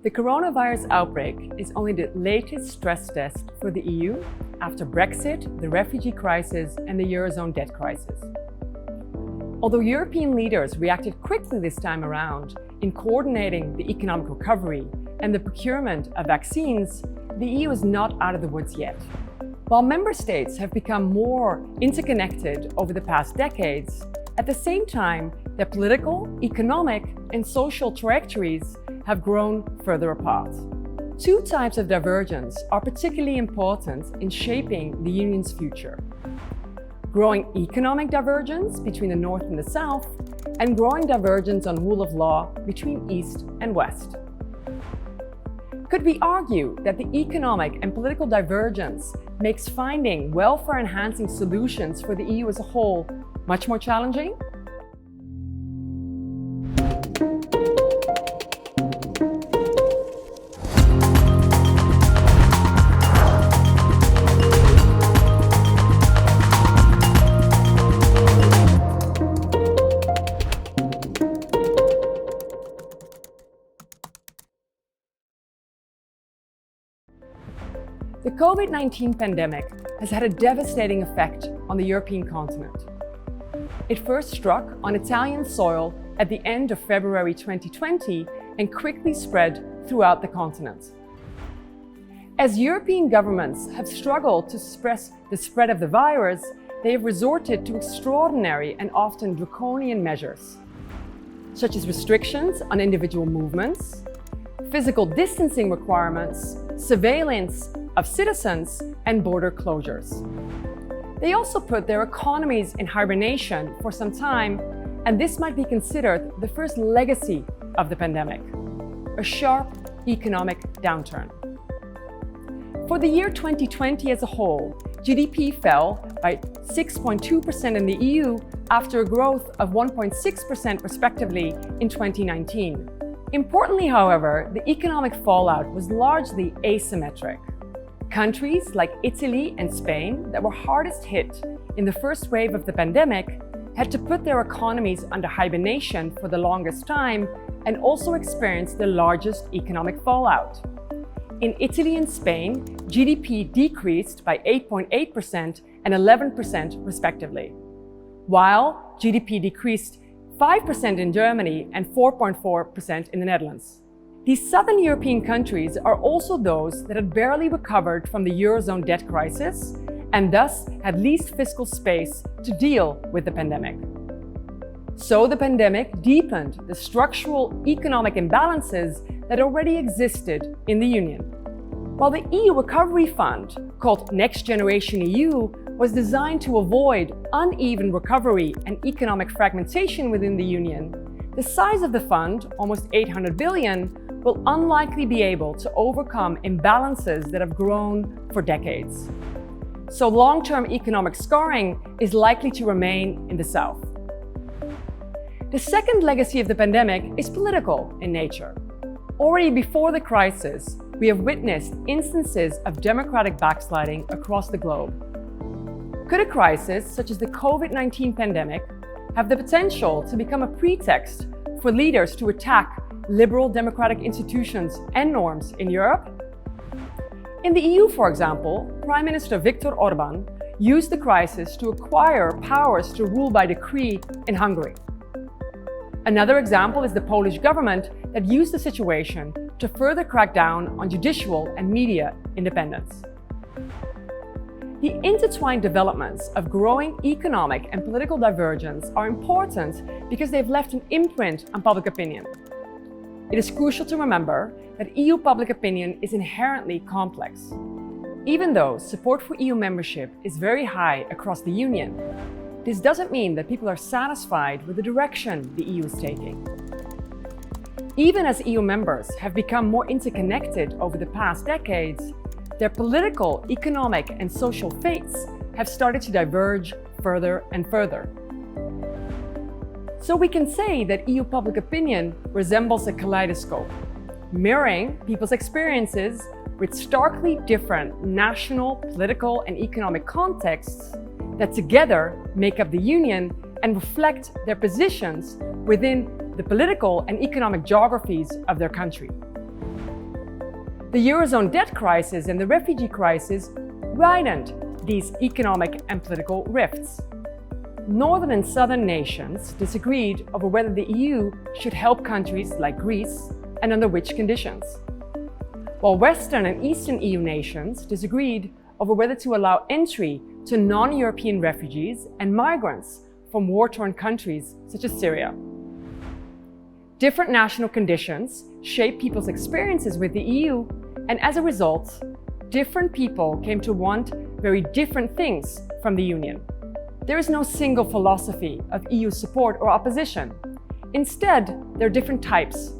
The coronavirus outbreak is only the latest stress test for the EU after Brexit, the refugee crisis, and the Eurozone debt crisis. Although European leaders reacted quickly this time around in coordinating the economic recovery and the procurement of vaccines, the EU is not out of the woods yet. While member states have become more interconnected over the past decades, at the same time, their political, economic, and social trajectories have grown further apart. Two types of divergence are particularly important in shaping the Union's future: growing economic divergence between the North and the South, and growing divergence on rule of law between East and West. Could we argue that the economic and political divergence makes finding welfare-enhancing solutions for the EU as a whole much more challenging? The COVID-19 pandemic has had a devastating effect on the European continent. It first struck on Italian soil at the end of February 2020 and quickly spread throughout the continent. As European governments have struggled to suppress the spread of the virus, they have resorted to extraordinary and often draconian measures, such as restrictions on individual movements, physical distancing requirements, surveillance of citizens, and border closures. They also put their economies in hibernation for some time, and this might be considered the first legacy of the pandemic: a sharp economic downturn. For the year 2020 as a whole, GDP fell by 6.2% in the EU after a growth of 1.6% respectively in 2019. Importantly, however, the economic fallout was largely asymmetric. Countries like Italy and Spain, that were hardest hit in the first wave of the pandemic, had to put their economies under hibernation for the longest time and also experienced the largest economic fallout. In Italy and Spain, GDP decreased by 8.8% and 11% respectively, while GDP decreased 5% in Germany and 4.4% in the Netherlands. These southern European countries are also those that had barely recovered from the Eurozone debt crisis and thus had least fiscal space to deal with the pandemic. So the pandemic deepened the structural economic imbalances that already existed in the Union. While the EU Recovery Fund, called Next Generation EU, was designed to avoid uneven recovery and economic fragmentation within the Union, the size of the fund, almost 800 billion, will unlikely be able to overcome imbalances that have grown for decades. So long-term economic scarring is likely to remain in the South. The second legacy of the pandemic is political in nature. Already before the crisis, we have witnessed instances of democratic backsliding across the globe. Could a crisis such as the COVID-19 pandemic have the potential to become a pretext for leaders to attack liberal democratic institutions and norms in Europe? In the EU, for example, Prime Minister Viktor Orban used the crisis to acquire powers to rule by decree in Hungary. Another example is the Polish government that used the situation to further crack down on judicial and media independence. The intertwined developments of growing economic and political divergence are important because they've left an imprint on public opinion. It is crucial to remember that EU public opinion is inherently complex. Even though support for EU membership is very high across the Union, this doesn't mean that people are satisfied with the direction the EU is taking. Even as EU members have become more interconnected over the past decades, their political, economic, and social fates have started to diverge further and further. So we can say that EU public opinion resembles a kaleidoscope, mirroring people's experiences with starkly different national, political, and economic contexts that together make up the Union and reflect their positions within the political and economic geographies of their country. The Eurozone debt crisis and the refugee crisis widened these economic and political rifts. Northern and southern nations disagreed over whether the EU should help countries like Greece and under which conditions, while Western and Eastern EU nations disagreed over whether to allow entry to non-European refugees and migrants from war-torn countries such as Syria. Different national conditions shape people's experiences with the EU, and as a result, different people came to want very different things from the Union. There is no single philosophy of EU support or opposition. Instead, there are different types,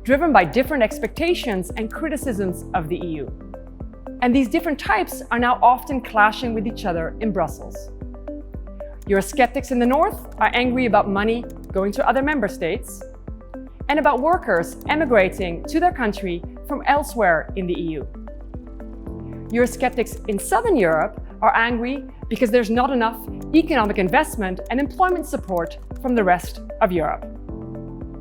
driven by different expectations and criticisms of the EU. And these different types are now often clashing with each other in Brussels. Eurosceptics in the north are angry about money going to other member states and about workers emigrating to their country from elsewhere in the EU. Eurosceptics in Southern Europe are angry because there's not enough economic investment and employment support from the rest of Europe.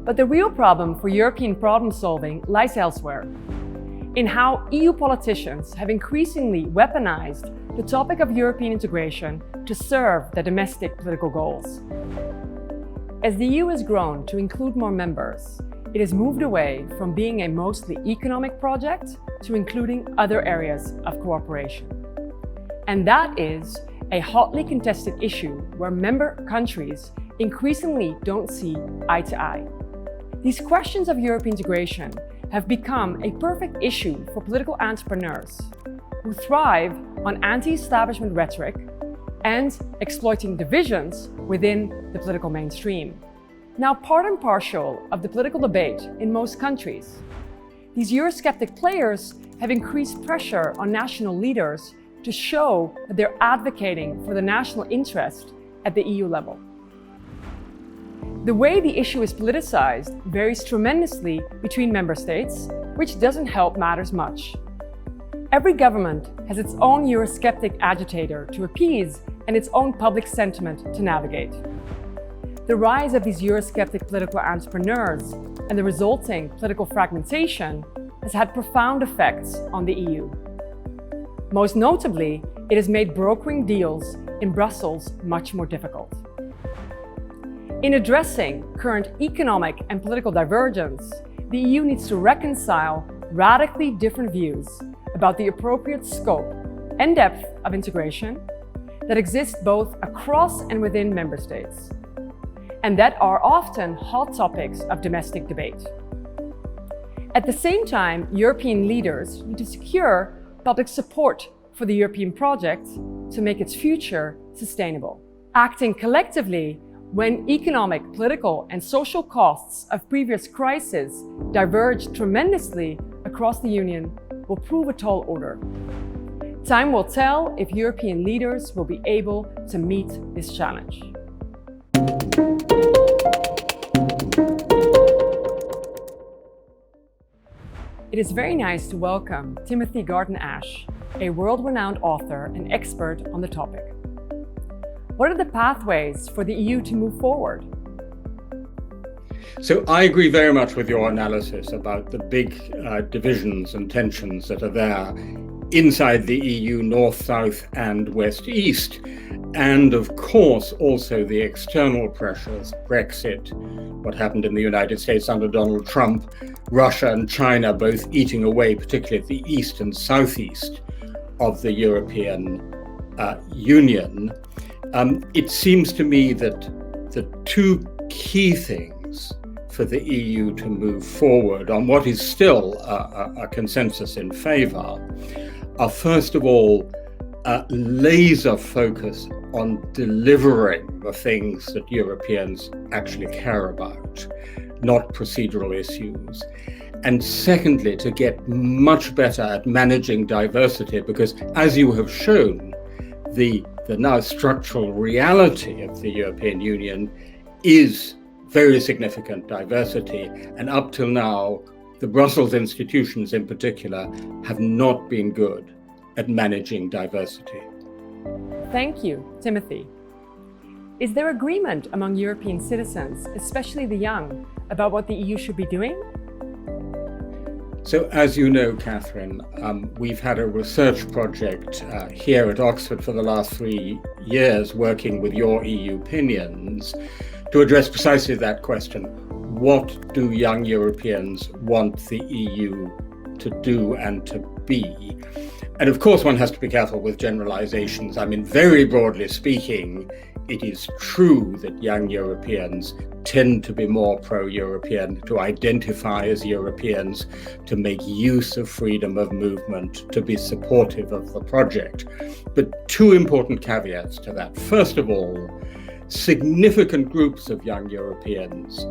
But the real problem for European problem solving lies elsewhere, in how EU politicians have increasingly weaponized the topic of European integration to serve their domestic political goals. As the EU has grown to include more members, it has moved away from being a mostly economic project to including other areas of cooperation. And that is a hotly contested issue where member countries increasingly don't see eye to eye. These questions of European integration have become a perfect issue for political entrepreneurs who thrive on anti-establishment rhetoric and exploiting divisions within the political mainstream. Now part and parcel of the political debate in most countries, these Eurosceptic players have increased pressure on national leaders to show that they're advocating for the national interest at the EU level. The way the issue is politicized varies tremendously between member states, which doesn't help matters much. Every government has its own Eurosceptic agitator to appease and its own public sentiment to navigate. The rise of these Eurosceptic political entrepreneurs and the resulting political fragmentation has had profound effects on the EU. Most notably, it has made brokering deals in Brussels much more difficult. In addressing current economic and political divergence, the EU needs to reconcile radically different views about the appropriate scope and depth of integration that exist both across and within member states, and that are often hot topics of domestic debate. At the same time, European leaders need to secure public support for the European project to make its future sustainable. Acting collectively when economic, political, and social costs of previous crises diverge tremendously across the Union will prove a tall order. Time will tell if European leaders will be able to meet this challenge. It is very nice to welcome Timothy Garton-Ash, a world-renowned author and expert on the topic. What are the pathways for the EU to move forward? So I agree very much with your analysis about the big divisions and tensions that are there inside the EU, north, south, and west, east. And of course, also the external pressures, Brexit, what happened in the United States under Donald Trump, Russia and China both eating away, particularly at the east and southeast of the European Union. It seems to me that the two key things for the EU to move forward on what is still a consensus in favor are, first of all, laser focus on delivering the things that Europeans actually care about, not procedural issues. And secondly, to get much better at managing diversity, because as you have shown, the now structural reality of the European Union is very significant diversity. And up till now, the Brussels institutions in particular have not been good at managing diversity. Thank you, Timothy. Is there agreement among European citizens, especially the young, about what the EU should be doing? So as you know, Catherine, we've had a research project here at Oxford for the last 3 years working with your EU opinions to address precisely that question. What do young Europeans want the EU to do and to be? And of course, one has to be careful with generalizations. I mean, very broadly speaking, it is true that young Europeans tend to be more pro-European, to identify as Europeans, to make use of freedom of movement, to be supportive of the project. But two important caveats to that. First of all, significant groups of young Europeans,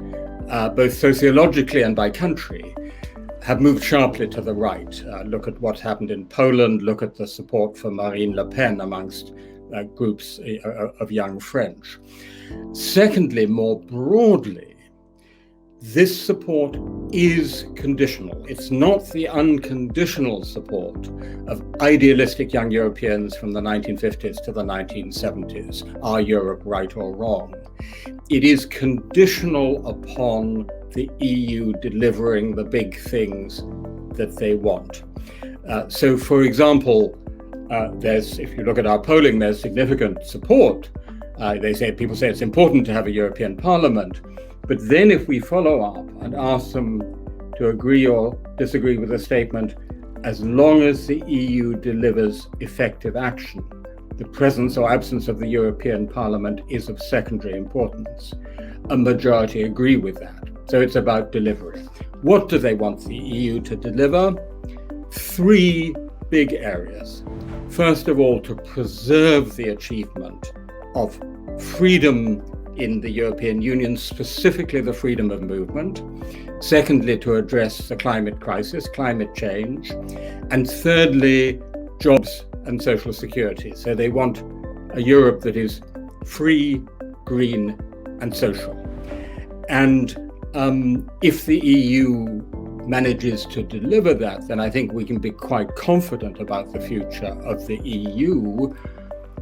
both sociologically and by country, have moved sharply to the right. Look at what's happened in Poland, look at the support for Marine Le Pen amongst groups of young French. Secondly, more broadly, this support is conditional. It's not the unconditional support of idealistic young Europeans from the 1950s to the 1970s. Are Europe right or wrong? It is conditional upon the EU delivering the big things that they want. So, for example, if you look at our polling, there's significant support. People say it's important to have a European Parliament, but then if we follow up and ask them to agree or disagree with a statement, as long as the EU delivers effective action, the presence or absence of the European Parliament is of secondary importance. A majority agree with that. So it's about delivery. What do they want the EU to deliver? 3 big areas. First of all, to preserve the achievement of freedom in the European Union, specifically the freedom of movement. Secondly, to address the climate crisis, climate change. And thirdly, jobs and social security. So they want a Europe that is free, green, and social. And if the EU manages to deliver that, then I think we can be quite confident about the future of the EU.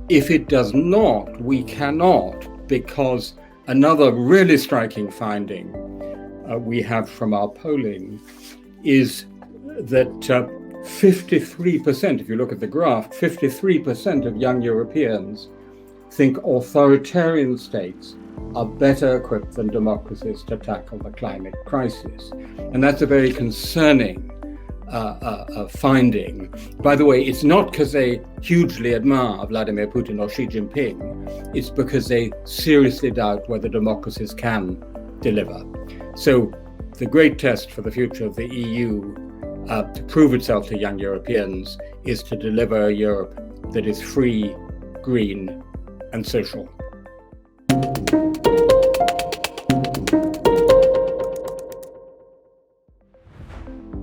If it does not, we cannot, because another really striking finding we have from our polling is that 53%, if you look at the graph, 53% of young Europeans think authoritarian states are better equipped than democracies to tackle the climate crisis. And that's a very concerning finding. By the way, it's not because they hugely admire Vladimir Putin or Xi Jinping, it's because they seriously doubt whether democracies can deliver. So the great test for the future of the EU to prove itself to young Europeans is to deliver a Europe that is free, green, and social.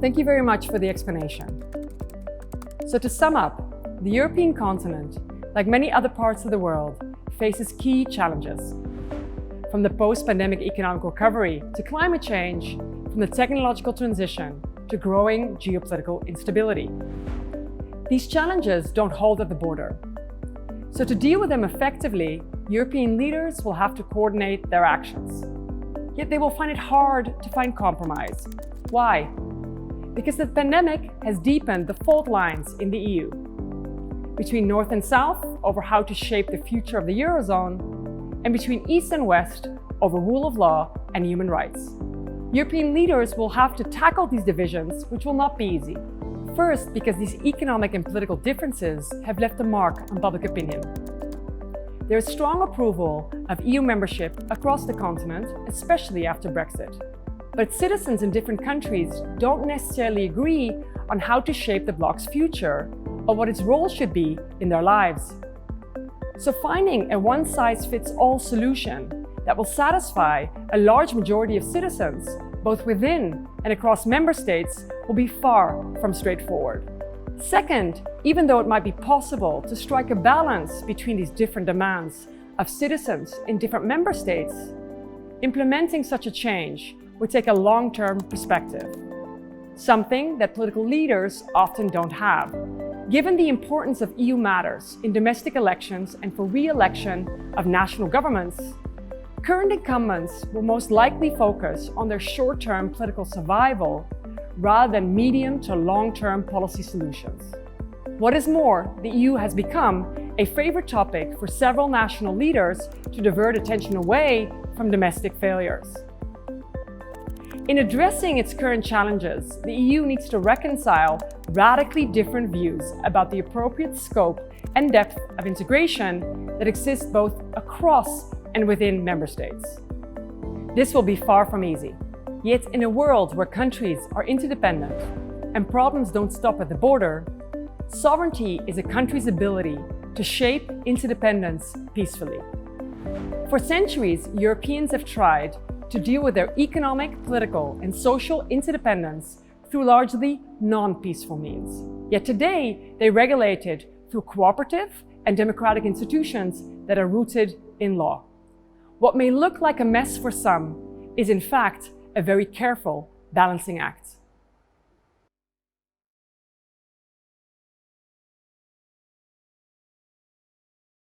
Thank you very much for the explanation. So to sum up, the European continent, like many other parts of the world, faces key challenges. From the post-pandemic economic recovery to climate change, from the technological transition to growing geopolitical instability. These challenges don't hold at the border. So to deal with them effectively, European leaders will have to coordinate their actions. Yet they will find it hard to find compromise. Why? Because the pandemic has deepened the fault lines in the EU, between North and South over how to shape the future of the Eurozone, and between East and West over rule of law and human rights. European leaders will have to tackle these divisions, which will not be easy. First, because these economic and political differences have left a mark on public opinion. There is strong approval of EU membership across the continent, especially after Brexit. But citizens in different countries don't necessarily agree on how to shape the bloc's future or what its role should be in their lives. So finding a one-size-fits-all solution that will satisfy a large majority of citizens, both within and across member states, will be far from straightforward. Second, even though it might be possible to strike a balance between these different demands of citizens in different member states, implementing such a change would take a long-term perspective, something that political leaders often don't have. Given the importance of EU matters in domestic elections and for re-election of national governments, current incumbents will most likely focus on their short-term political survival rather than medium to long-term policy solutions. What is more, the EU has become a favorite topic for several national leaders to divert attention away from domestic failures. In addressing its current challenges, the EU needs to reconcile radically different views about the appropriate scope and depth of integration that exists both across and within member states. This will be far from easy. Yet in a world where countries are interdependent and problems don't stop at the border, sovereignty is a country's ability to shape interdependence peacefully. For centuries, Europeans have tried to deal with their economic, political, and social interdependence through largely non-peaceful means. Yet today, they regulate it through cooperative and democratic institutions that are rooted in law. What may look like a mess for some is in fact a very careful balancing act.